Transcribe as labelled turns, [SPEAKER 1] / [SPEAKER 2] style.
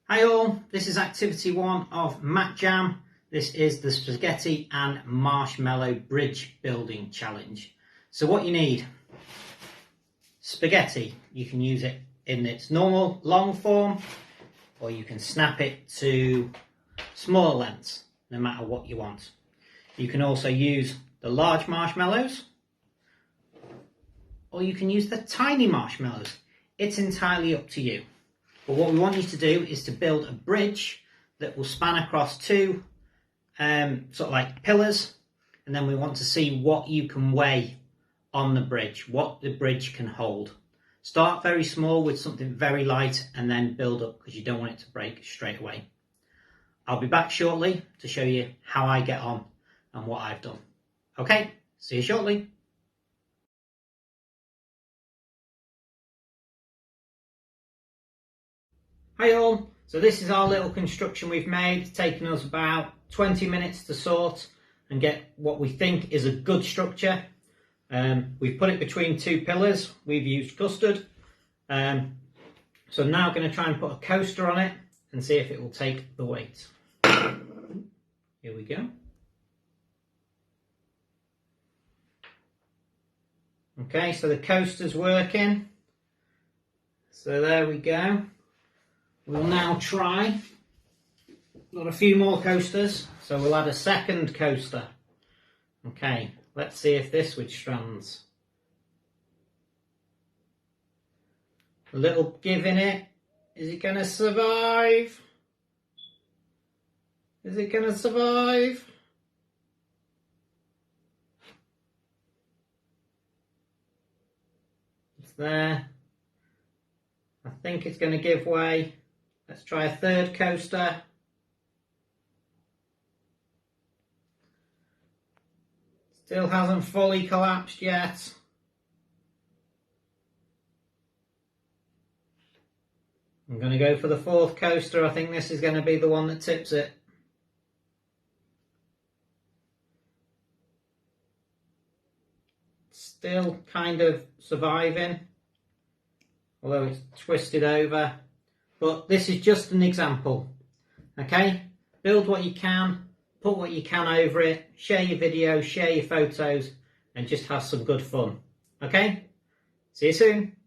[SPEAKER 1] Hi all, this is activity 1 of Mat Jam. This is the spaghetti and marshmallow bridge building challenge. So what you need, spaghetti, you can use it in its normal long form or you can snap it to smaller lengths, no matter what you want. You can also use the large marshmallows or you can use the tiny marshmallows. It's entirely up to you. But what we want you to do is to build a bridge that will span across two sort of like pillars, and then we want to see what you can weigh on the bridge, what the bridge can hold. Start very small with something very light and then build up because you don't want it to break straight away. I'll be back shortly to show you how I get on and what I've done. Okay, see you shortly. Hi all, so this is our little construction we've made. It's taken us about 20 minutes to sort and get what we think is a good structure. We've put it between two pillars. We've used custard. So now I'm going to try and put a coaster on it and see if it will take the weight. Here we go. Okay, so the coaster's working. So there we go. We'll now try, got a few more coasters, so we'll add a second coaster. Okay, let's see if this withstands. A little give in it. Is it going to survive? Is it going to survive? It's there. I think it's going to give way. Let's try a third coaster. Still hasn't fully collapsed yet. I'm going to go for the fourth coaster. I think this is going to be the one that tips it. Still kind of surviving, although it's twisted over. But this is just an example, okay? Build what you can, put what you can over it, share your videos, share your photos, and just have some good fun, okay? See you soon.